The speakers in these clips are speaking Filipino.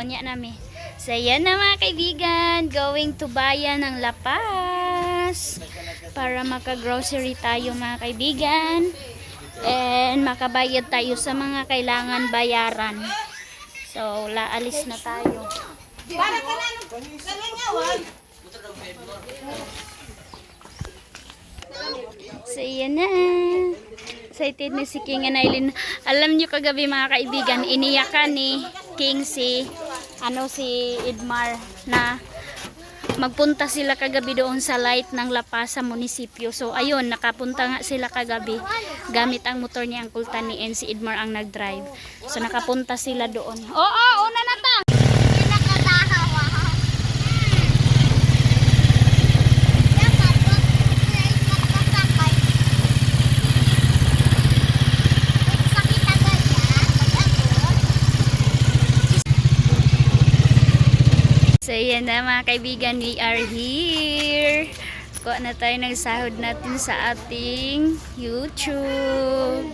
nya nami. So yan na mga kaibigan, going to bayan ng La Paz para maka-grocery tayo mga kaibigan. And makabayad tayo sa mga kailangan bayaran. So laalis na tayo. So yan na. Excited na si King and Aileen. Alam nyo kagabi mga kaibigan, iniyakan ni King si Edmar na magpunta sila kagabi doon sa light ng La Paz sa munisipyo. So ayun, nakapunta nga sila kagabi gamit ang motor ni Uncle Tani and si Edmar ang nag-drive. So nakapunta sila doon. Oo, una na ta! So yan na mga kaibigan, we are here. Kuha na tayo ng sahod natin sa ating YouTube.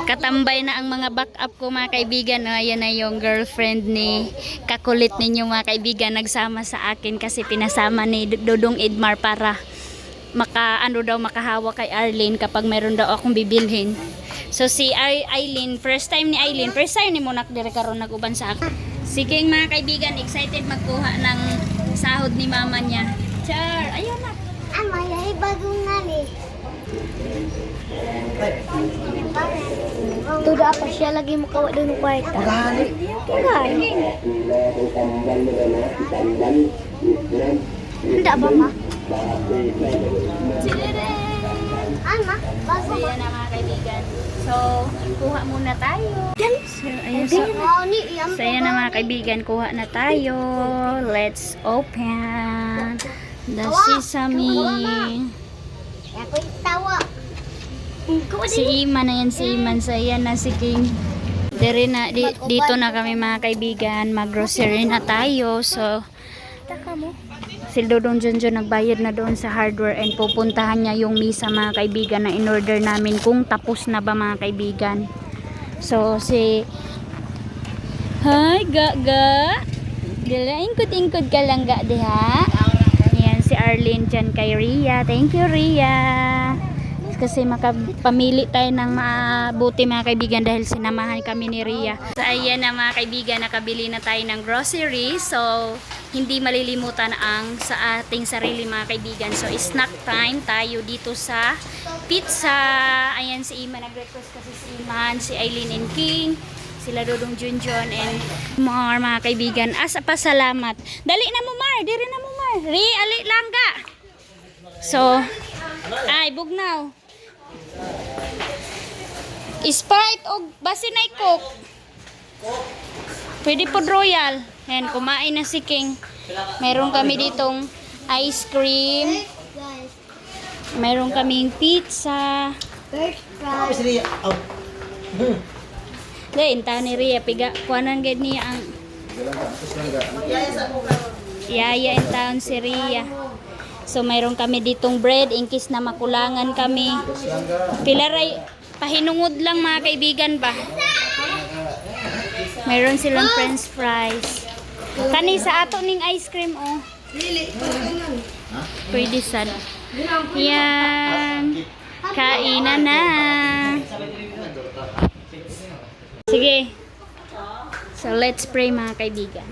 Katambay na ang mga backup ko mga kaibigan. No? Ayan na yung girlfriend ni kakulit ninyo mga kaibigan. Nagsama sa akin kasi pinasama ni Dodong Edmar para makahawa kay Arlene kapag meron daw akong bibilhin. So si Aileen, first time ni mo nakdire karon naguban sa akin. Sige mga kaibigan, excited magkuha ng sahod ni mama niya. Char, ayun na. May bagong nali. Tuda pa siya lagi mo kawa doon ng kwarta. Magahali. Kagay. Hindi ba ma? Ama, bago So yan na mga kaibigan. So, kuha muna tayo. So, ayun, so yan na mga kaibigan, kuha na tayo. Let's open the sesame. Ako tawa. Si Iman na yan, si Iman. So yan na si King. Dito na kami mga kaibigan. Mag-grocery na tayo. So, si Dodong Junjun nagbayad na doon sa hardware and pupuntahan niya yung misa mga kaibigan na in-order namin kung tapos na ba mga kaibigan. So si Hi Gaga, dila ingkod-ingkod ka lang ga diha. Yan si Arlene dyan kay Ria. Thank you Ria. Kasi makapamili tayo ng mabuti mga kaibigan dahil sinamahan kami ni Ria. So ayan na mga kaibigan, nakabili na tayo ng grocery. So hindi malilimutan ang sa ating sarili mga kaibigan. So snack time tayo dito sa pizza. Ayan si Iman, nag-request kasi si Iman, si Aileen and King, sila Dodong Junjun and more mga kaibigan. Asa pa salamat. Dali na mo Mar, diri na mo Mar. Ri, ali lang ga. So ay bugnaw. Sprite o basinay Coke. Pwede po Royal. Yan, kumain na si King. Meron kami ditong ice cream. Meron kaming pizza. Lain ta ni Ria piga kuanan gid niya ang yaya in town si Ria. So mayroon kami ditong bread in case na makulangan kami. Pilaray pahinungod lang mga kaibigan ba. Mayroon silang french fries. Kani sa ato ning ice cream oh. Pwede sad. Yan. Kainan na. Sige. So let's pray mga kaibigan.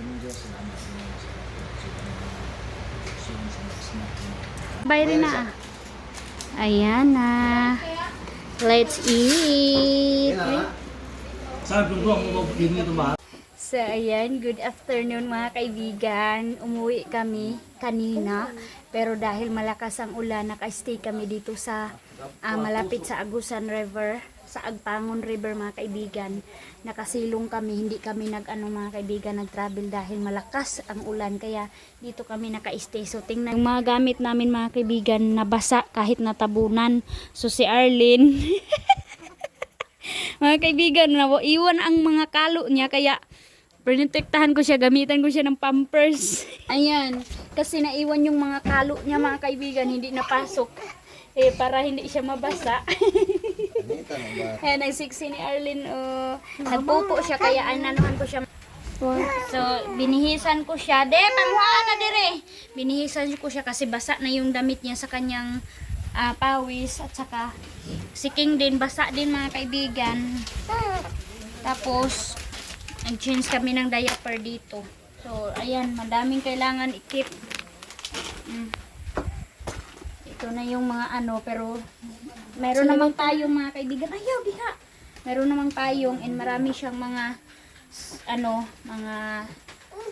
Bayari na ah. Ayan na. Let's eat. So ayan, good afternoon mga kaibigan. Umuwi kami kanina. Pero dahil malakas ang ulan, naka-stay kami dito sa malapit sa Agusan River. Sa Agpangon River mga kaibigan. Nakasilong kami, hindi kami mga kaibigan nag-travel dahil malakas ang ulan, kaya dito kami naka-stay. So tingnan yung mga gamit namin mga kaibigan, nabasa kahit natabunan. So si Arlene mga kaibigan, iwan ang mga kalo niya, kaya pinotektahan ko siya, gamitan ko siya ng pampers. Ayan, kasi naiwan yung mga kalo niya mga kaibigan, hindi napasok. Para hindi siya mabasa. Ayan, nagsiksi ni Arlene. Nagpupo siya, kaya ananuhan ko siya. So, binihisan ko siya. Panguhaan na dire. Binihisan ko siya kasi basa na yung damit niya sa kanyang pawis. At saka, si King din, basa din mga kaibigan. Tapos, nag-change kami ng diaper dito. So, ayan, madaming kailangan i-keep. Ito na yung mga pero meron namang tayong mga kaibigan. Ayaw, biha! Meron namang tayong and marami siyang mga mga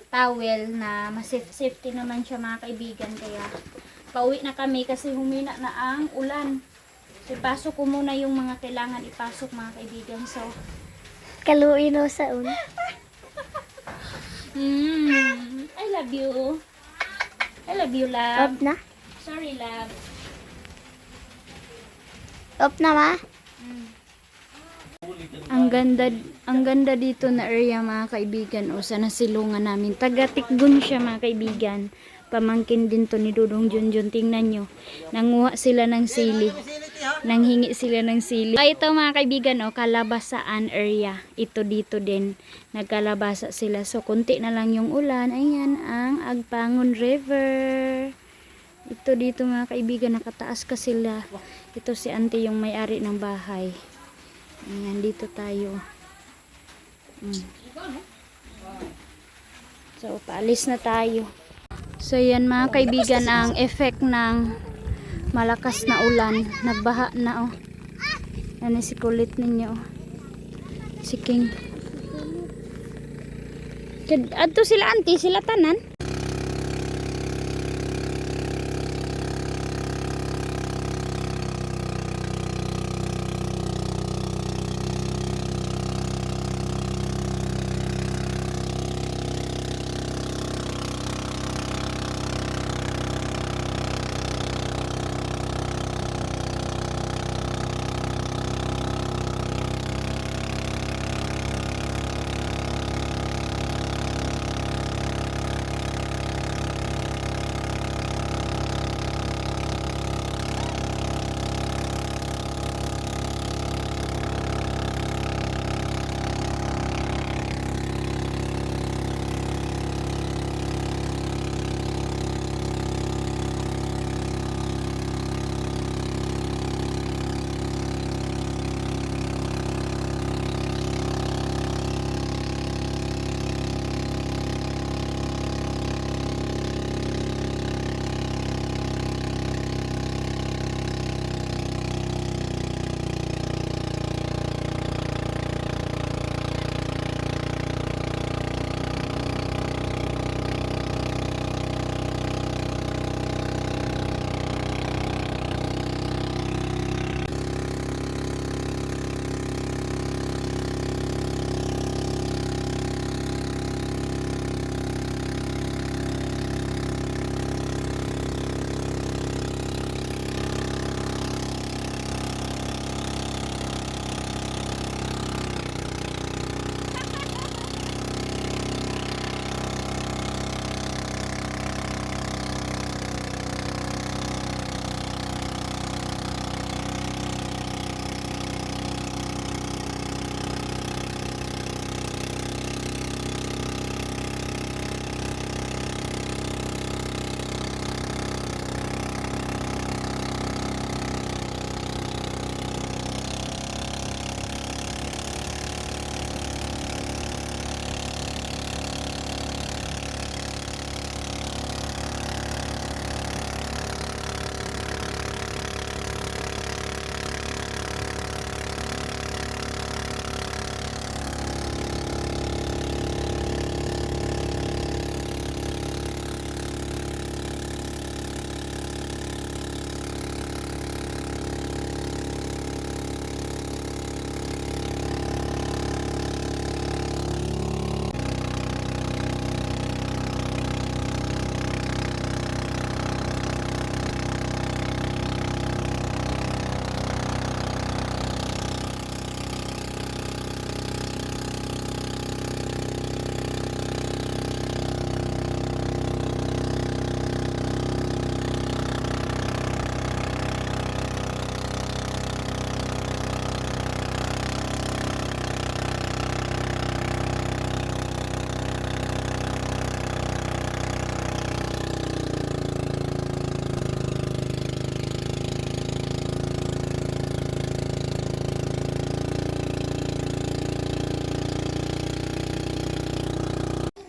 towel na safety naman siya mga kaibigan. Kaya pauwi na kami kasi humina na ang ulan. So, ipasok ko muna yung mga kailangan ipasok mga kaibigan. So, Kaluin o sa un. I love you. I love you, love. Up na? Sorry, love. Up na ma? Ang ganda dito na area mga kaibigan. O sa nasilungan namin. Taga-Tikgun siya mga kaibigan. Pamangkin din to ni Dudong Junjun. Tingnan nyo. Nanguha sila ng sili. Nanghingi sila ng sili. Ito mga kaibigan, kalabasaan area. Ito dito din. Nagkalabasa sila. So, kunti na lang yung ulan. Ayan, ang Agpangon River. Ito dito mga kaibigan. Nakataas ka sila. Ito si auntie yung may-ari ng bahay. Ayan, dito tayo. So, paalis na tayo. So, yan mga kaibigan ang effect ng malakas na ulan. Nagbaha na Yan si kulit ninyo. Si King. Adto sila auntie, sila tanan.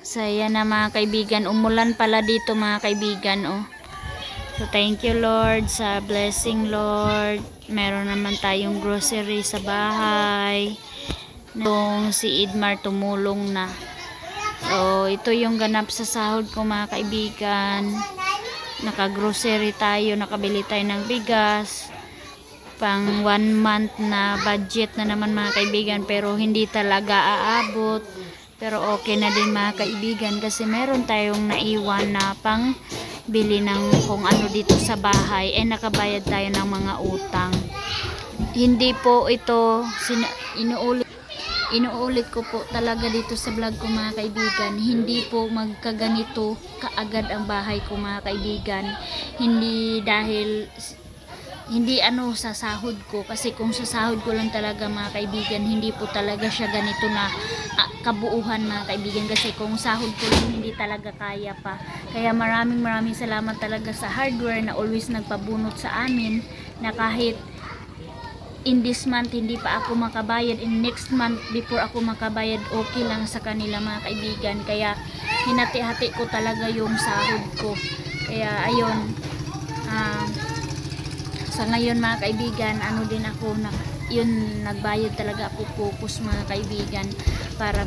So, ayan na mga kaibigan. Umulan pala dito mga kaibigan, oh. So, thank you Lord sa blessing, Lord. Meron naman tayong grocery sa bahay. Nung si Idmar tumulong na. So, ito yung ganap sa sahod ko mga kaibigan. Naka-grocery tayo, nakabili tayo ng bigas. Pang 1 month na budget na naman mga kaibigan, pero hindi talaga aabot. Pero okay na din mga kaibigan kasi meron tayong naiwan na pang bili ng kung ano dito sa bahay. Nakabayad tayo ng mga utang. Hindi po ito inuulit ko po talaga dito sa vlog ko mga kaibigan. Hindi po magkaganito kaagad ang bahay ko mga kaibigan. Hindi sa sahod ko, kasi kung sa sahod ko lang talaga mga kaibigan, hindi po talaga siya ganito na kabuuhan mga kaibigan, kasi kung sahod ko lang hindi talaga kaya pa. Kaya maraming salamat talaga sa hardware na always nagpabunot sa amin, na kahit in this month hindi pa ako makabayad, in next month before ako makabayad, okay lang sa kanila mga kaibigan. Kaya hinati-hati ko talaga yung sahod ko. Kaya ayun, sa ngayon mga kaibigan, nagbayad talaga ako, focus mga kaibigan, para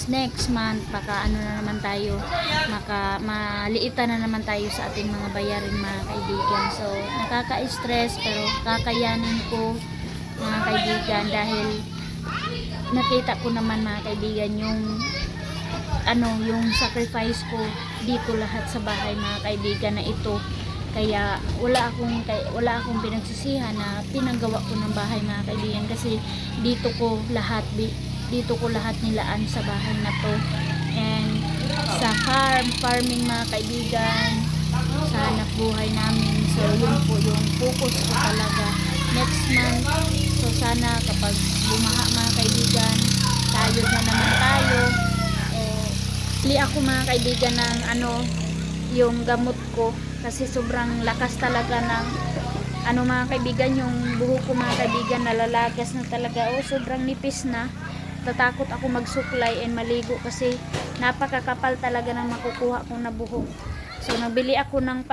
next month baka na naman tayo, maliitan na naman tayo sa ating mga bayarin mga kaibigan. So nakaka-stress pero kakayanin ko mga kaibigan, dahil nakita ko naman mga kaibigan yung sacrifice ko dito lahat sa bahay mga kaibigan na ito. Kaya wala akong pinagsisihan na pinagawa ko ng bahay mga kaibigan, kasi dito ko lahat nilaan sa bahay na to. And sa farming mga kaibigan, sa hanap buhay namin. So yun po yung focus ko talaga next month. So sana kapag bumaha mga kaibigan, tayo na naman tayo. Bili ako mga kaibigan ng yung gamot ko, kasi sobrang lakas talaga ng mga kaibigan, yung buhok ko mga kaibigan nalalagas na talaga, sobrang nipis na. Tatakot ako magsuklay and maligo kasi napakakapal talaga ng makukuha kong na buhok. So nabili ako ng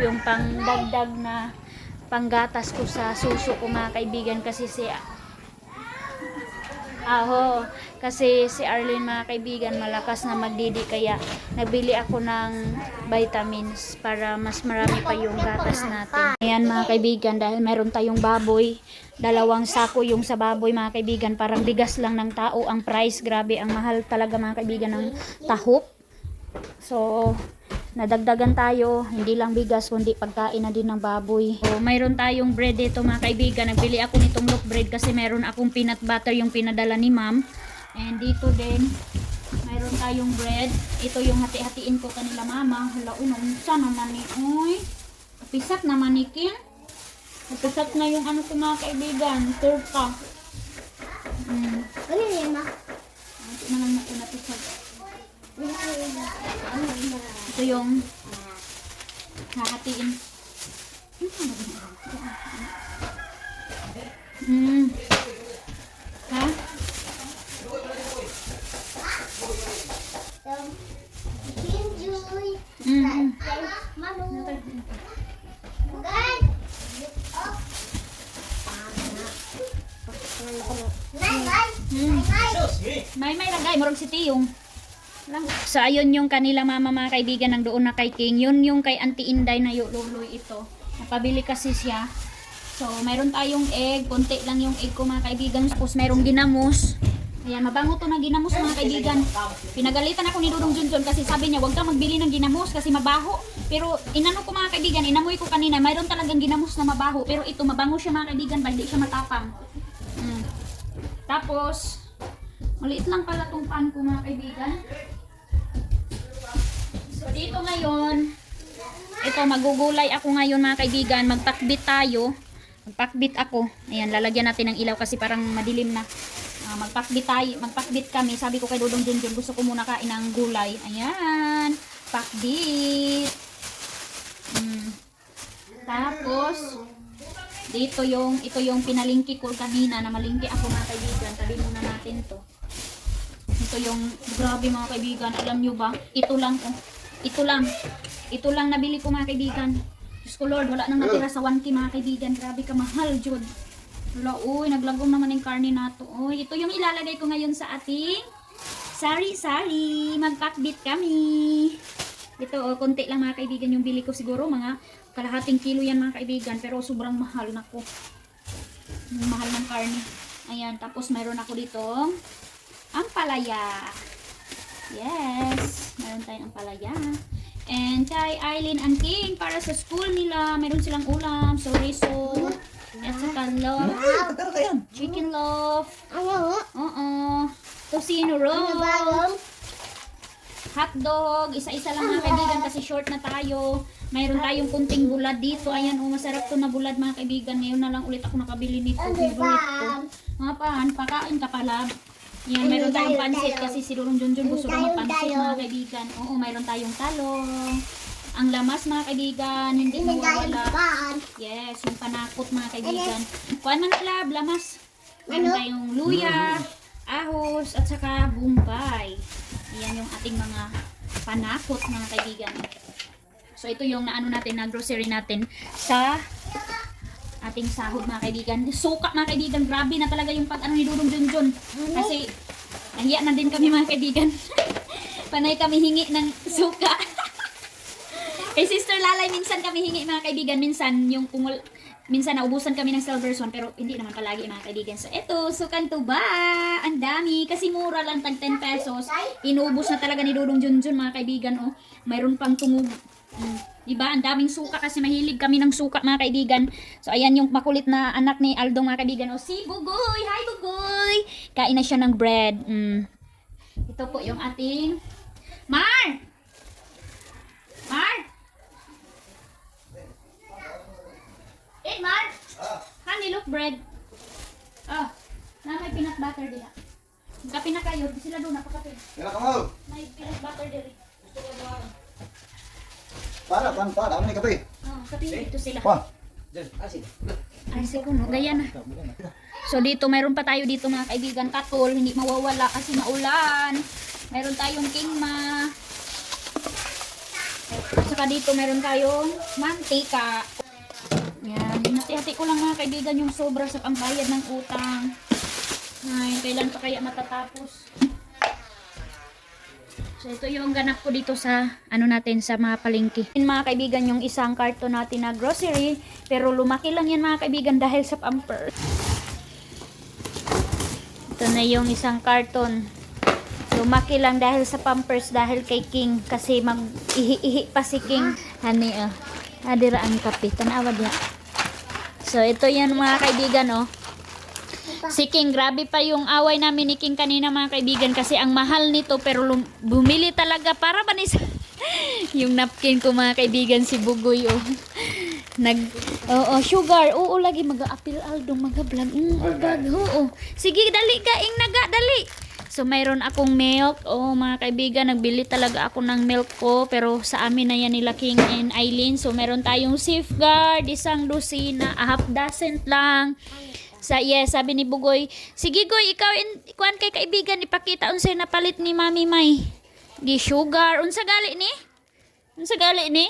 yung pang dagdag na panggatas ko sa suso ko mga kaibigan, kasi si Arlene mga kaibigan malakas na magdidi, kaya nabili ako ng vitamins para mas marami pa yung gatas natin. Ayan mga kaibigan, dahil meron tayong baboy, 2 sako yung sa baboy mga kaibigan, parang bigas lang ng tao ang price. Grabe, ang mahal talaga mga kaibigan ng tahop. So nadagdagan tayo, hindi lang bigas kundi pagkain na din ng baboy. So mayroon tayong bread dito mga kaibigan. Nagbili ako nitong loaf bread kasi meron akong peanut butter yung pinadala ni ma'am. And dito din mayroon tayong bread. Ito yung hati-hatiin ko kanila mama. Hala, unsa naman ni pisat naman ni Kim. Pisat na yung ko mga kaibigan, turka. Ano yun ma? Ito na lang napisat. Ito yung hahatiin. Ha? May lagay, marong si Tiyong. So ayun yung kanila mama mga kaibigan, ng doon na kay King. Yun yung kay Auntie Inday na luloy ito. Napabili kasi siya. So mayroon tayong egg, konti lang yung egg ko mga kaibigan. Tapos mayroong ginamos. Ayan, mabango to na ginamos mga kaibigan. Pinagalitan ako ni Dudong Junjun kasi sabi niya, huwag kang magbili ng ginamos kasi mabaho. Pero inano ko mga kaibigan, inamoy ko kanina, mayroon talagang ginamos na mabaho. Pero ito, mabango siya mga kaibigan, hindi siya matapang. Tapos, maliit lang pala tong pan ko mga kaibigan. So dito ngayon, ito magugulay ako ngayon mga kaibigan, magpakbit tayo. Magpakbit ako. Ayan, lalagyan natin ng ilaw kasi parang madilim na. Magpakbit kami. Sabi ko kay Dudong Junjun, gusto ko muna kain ng gulay. Ayan, pakbit. Tapos ito yung pinalingki ko kanina na malingki ako mga kaibigan. Tabi muna natin to. Ito ito yung, grabe mga kaibigan, alam nyo ba? Ito lang, oh. Ito lang. Ito lang nabili ko mga kaibigan. Diyos ko Lord, wala nang natira sa 1K mga kaibigan. Grabe ka mahal, Jud. Wala, uy, naglagom naman yung karne nato. Uy, ito yung ilalagay ko ngayon sa ating sari-sari. Magpakbit kami. Ito, oh, konti lang mga kaibigan yung bili ko siguro. Mga kalahating kilo yan mga kaibigan. Pero sobrang mahal na ko. Mahal ng karne. Ayan, tapos mayroon ako dito ampalaya. Yes, mayroon tayong ampalaya. And kay Eileen and King, para sa school nila, mayroon silang ulam, chorizo, at saka loaf, chicken loaf, tocino roll, hotdog, isa-isa lang mga kaibigan kasi short na tayo. Mayroon tayong kunting bulad dito. Ayan, masarap to na bulad mga kaibigan. Ngayon na lang ulit ako nakabili nito. Favorite ko. Mga pan, pakain ka pala. Yan, mayroon tayong pansit kasi si Durong Junjun gusto na magpansit mga kaibigan. Oo, mayroon tayong talong. Ang lamas mga kaibigan, hindi mawawala. Yes, yung panakot mga kaibigan. Kuan man lab, lamas. Mayroon tayong luya, ahos, at saka bumbay. Yan yung ating mga panakot mga kaibigan. So ito yung naano natin, na grocery natin sa ating sahod mga kaibigan. Suka mga kaibigan, grabe na talaga yung pag-ano ni Dudong Junjun. Kasi nahiya na din kami mga kaibigan. Panay kami hingi ng suka. Kay Sister Lalay minsan kami hingi mga kaibigan. Minsan naubusan kami ng Silver Swan pero hindi naman palagi mga kaibigan. So eto, sukan tuba. Ang dami. Kasi mura lang, tag 10 pesos. Inubos na talaga ni Dudong Junjun mga kaibigan. Oh, mayroon pang tumug. Diba? Ang daming suka kasi mahilig kami ng suka mga kaibigan. So ayan yung makulit na anak ni Aldo mga kaibigan. O si Bugoy! Hi Bugoy! Kain na siya ng bread. Ito po yung ating Mar! Mar! Mar! Honey, look bread. Oh, na may peanut butter dila. Kape na kayo. Sila doon napakape. May peanut butter dila. Para, dami ni kape. Oh, kape dito sila. Pa. Ay, segundo, gaya na. So, dito, mayroon pa tayo dito mga kaibigan. Katol, hindi mawawala kasi maulan. Mayroon tayong kingma. At saka dito, mayroon tayong mantika. Yan, hinati-hati ko lang mga kaibigan yung sobra sa pangbayad ng utang. Ay, kailan pa kaya matatapos? So, ito yung ganap ko dito sa, natin, sa mga palengke. Mga kaibigan, yung isang karton natin na grocery. Pero lumaki lang yan mga kaibigan dahil sa Pampers. Ito na yung isang karton. Lumaki lang dahil sa Pampers, dahil kay King. Kasi mag-ihi-ihi pa si King. Hani, adira ang kape. Tanawa diya. So, ito yan mga kaibigan, Si King, grabe pa yung away namin ni King kanina mga kaibigan kasi ang mahal nito pero bumili talaga para ba ni yung napkin ko mga kaibigan si Bugoy sugar, oo lagi mag-a-appeal Aldo mag-vlog oo. Sige dali ka ing dali. So mayroon akong milk, mga kaibigan nagbili talaga ako ng milk ko pero sa amin na yan nila King and Eileen. So mayroon tayong safeguard, isang dosina, half dozen lang. Sabi ni Bugoy, sige Goy, ikaw kuan kay kaibigan, ipakita unsay napalit ni Mami May. Gi sugar, unsa gali ni?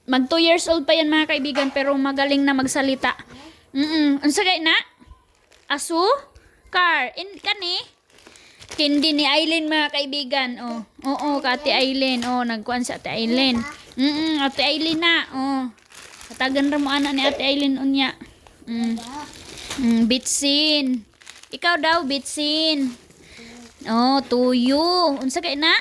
Mag 2 years old pa yan mga kaibigan pero magaling na magsalita. Unsa gali na? Asu? Car, kani? Kindi ni Eileen mga kaibigan. Oo, Ate Eileen. Nagkuan sa Ate Eileen. Ate Eileen na. Katagan ra mo ana ni Ate Eileen unya. Bitsin. Ikaw daw, bitsin. Tuyo. Unsa kay na?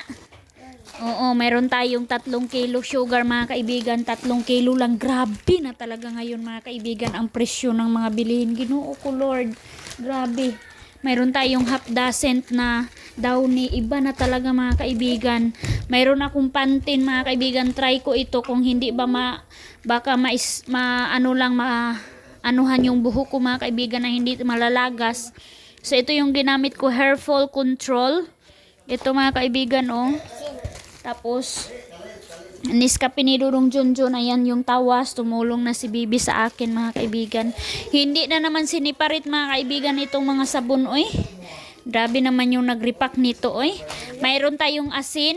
Mayroon tayong 3 kilo sugar mga kaibigan. 3 kilo lang. Grabe na talaga ngayon mga kaibigan ang presyo ng mga bilihin. Ginoo ko Lord. Grabe. Mayroon tayong half dozen na downy. Iba na talaga mga kaibigan. Mayroon akong Pantene mga kaibigan. Try ko ito kung hindi ba anuhan yung buhok ko mga kaibigan na hindi malalagas. So ito yung ginamit ko, hair fall control. Ito mga kaibigan Tapos Nescafe ni Dudong Junjun. Ayan yung tawas. Tumulong na si Bibi sa akin mga kaibigan. Hindi na naman siniparit mga kaibigan itong mga sabon Grabe naman yung nag-repack nito, oy. Mayroon tayong asin,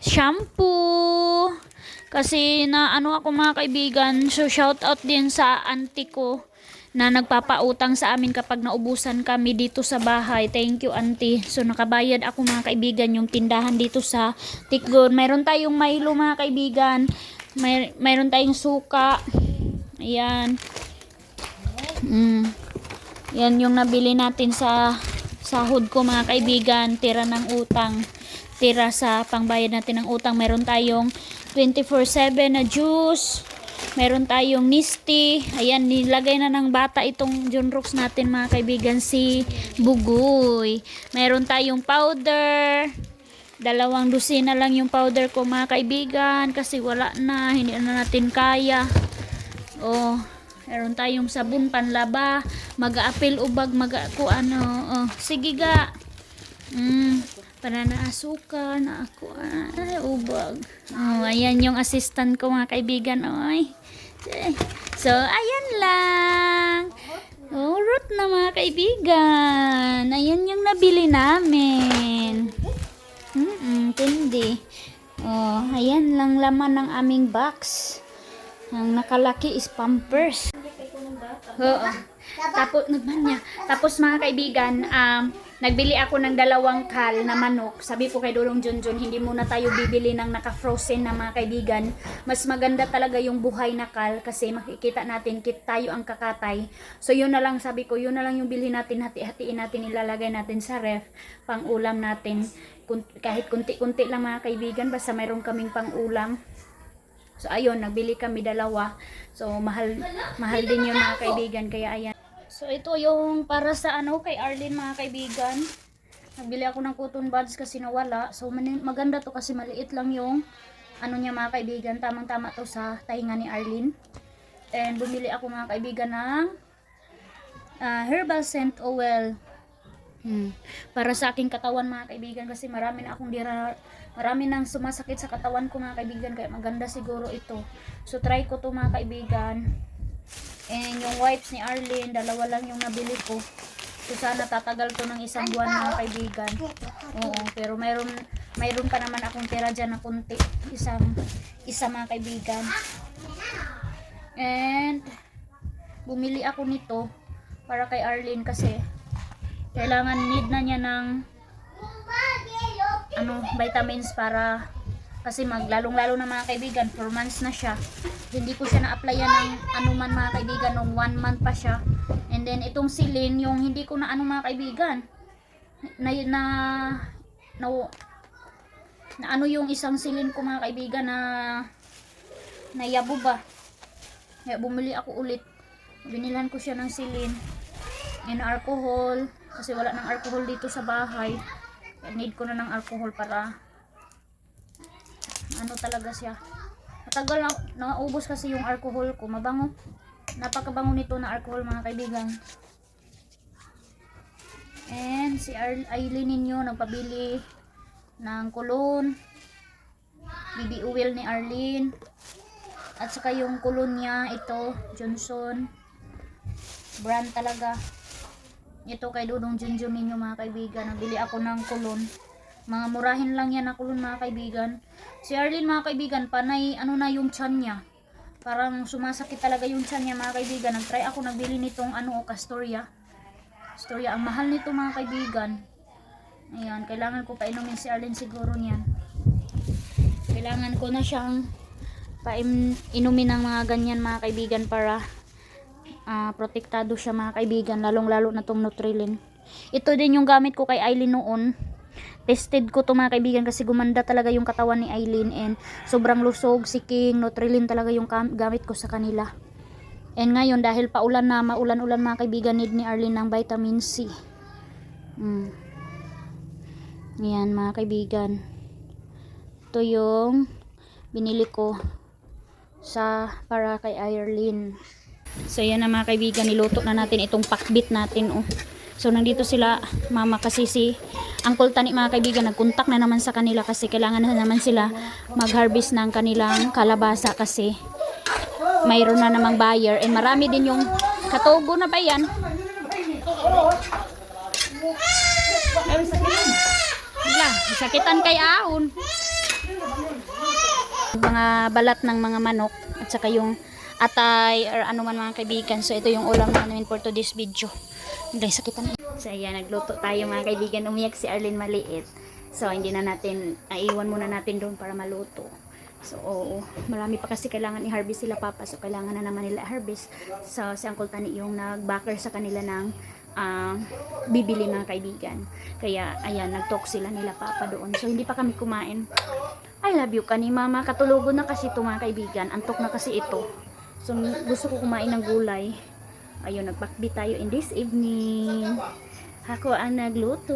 shampoo. Kasi na ano ako mga kaibigan, so shout out din sa auntie ko na nagpapautang sa amin kapag naubusan kami dito sa bahay. Thank you auntie. So nakabayad ako mga kaibigan yung tindahan dito sa Tikgon. Mayroon tayong Milo mga kaibigan. Mayroon tayong suka. Ayan. Yan yung nabili natin sa sahod ko mga kaibigan. Tira ng utang. Tira sa pangbayad natin ng utang. Mayroon tayong 24/7 na juice. Meron tayong Nisty. Ayan, nilagay na ng bata itong John Rocks natin mga kaibigan, si Bugoy. Meron tayong powder. 2 dosina lang yung powder ko mga kaibigan kasi wala na, hindi na natin kaya. Oh, meron tayong sabon panlaba, mag-aapil ubag, sige ga. Para na asukar na ako ubag. Oh, ayan yung assistant ko mga kaibigan, oy. So, ayan lang. Urot na mga kaibigan. Ayan yung nabili namin. Tindi. Oh, ayan lang laman ng aming box. Ang nakalaki is Pampers. Oo. Tapos mga kaibigan, nagbili ako ng 2 kal na manok. Sabi ko kay Dulong Junjun, hindi muna tayo bibili ng naka-frozen na mga kaibigan. Mas maganda talaga yung buhay na kal kasi makikita natin tayo ang kakatay. So yun na lang, sabi ko, yun na lang yung bilhin natin, hati-hatiin natin, ilalagay natin sa ref, pang ulam natin. Kahit kunti-kunti lang mga kaibigan, basta mayroon kaming pang ulam. So ayun, nagbili kami 2. So mahal din yun mga kaibigan, kaya ayan. So ito yung para sa kay Arlene mga kaibigan. Nagbili ako ng cotton buds kasi nawala. So maganda to kasi maliit lang yung niya mga kaibigan. Tamang-tama to sa tahinga ni Arlene. And bumili ako mga kaibigan ng herbal scent oil. Para sa aking katawan mga kaibigan kasi marami nang sumasakit sa katawan ko mga kaibigan, kaya maganda siguro ito. So try ko to mga kaibigan. And yung wipes ni Arlene, 2 lang yung nabili ko. So sana tatagal to ng 1 buwan mga kaibigan. Oo, pero mayroon pa naman akong tira dyan na kunti. Isa mga kaibigan. And bumili ako nito para kay Arlene kasi kailangan need na niya ng vitamins para kasi lalong-lalo na mga kaibigan, 4 months na siya. Hindi ko siya na-applyan ng anuman mga kaibigan nung 1 month pa siya. And then itong silin, yung hindi ko na mga kaibigan, yung isang silin ko mga kaibigan na yabo ba. Kaya bumili ako ulit. Binilan ko siya ng silin and alcohol kasi wala ng alcohol dito sa bahay. Need ko na ng alcohol para talaga siya. Matagal na naubos kasi yung alcohol ko. Mabango. Napakabango nito na alcohol mga kaibigan. And si Aileen ninyo nagpabili ng kulon. BB oil ni Arlene. At saka yung kulon niya, ito, Johnson. Brand talaga. Ito kay Dudong Junjun ninyo mga kaibigan. Nabili ako ng kulon. Mga murahin lang yan na kulon mga kaibigan. Si Arlene mga kaibigan, panay na yung tiyan niya. Parang sumasakit talaga yung tiyan niya mga kaibigan. Nagtry ako, nagbili nitong Castoria. Castoria, ang mahal nito mga kaibigan. Ayan, kailangan ko painumin si Arlene siguro niyan. Kailangan ko na siyang inumin ng mga ganyan mga kaibigan para protektado siya mga kaibigan, lalong-lalo na tong Nutrilin. Ito din yung gamit ko kay Aileen noon. Tested ko to mga kaibigan kasi gumanda talaga yung katawan ni Aileen and sobrang lusog, siking, Nutrilin talaga yung gamit ko sa kanila. And ngayon dahil maulan-ulan mga kaibigan, need ni Arlene ng vitamin C. Ayan mga kaibigan. Ito yung binili ko para kay Arlene. So yan na mga kaibigan, niluto na natin itong pakbit natin. So nandito sila mama kasi si Uncle Tani mga kaibigan, nagkontak na naman sa kanila kasi kailangan na naman sila mag-harvest ng kanilang kalabasa kasi mayroon na namang buyer and marami din yung katubo na ba yan? Sakitan kay Aon. Mga balat ng mga manok at saka yung atay or ano man mga kaibigan. So ito yung ulam namin for today's video. Guys, sakitan. So ayan, nagluto tayo mga kaibigan. Umiyak si Arlene maliit. So hindi na natin, iwan muna natin doon para maluto. So, marami pa kasi kailangan i-harvest sila papa. So, kailangan na naman nila i-harvest. So, si Uncle Tani yung nag-backer sa kanila ng bibili mga kaibigan. Kaya, ayan, nag-talk sila nila papa doon. So, hindi pa kami kumain. I love you ka ni mama. Katulugo na kasi ito mga kaibigan. Antok na kasi ito. So, gusto ko kumain ng gulay. Ayun, nagpakbi tayo in this evening. Ako ang nagluto.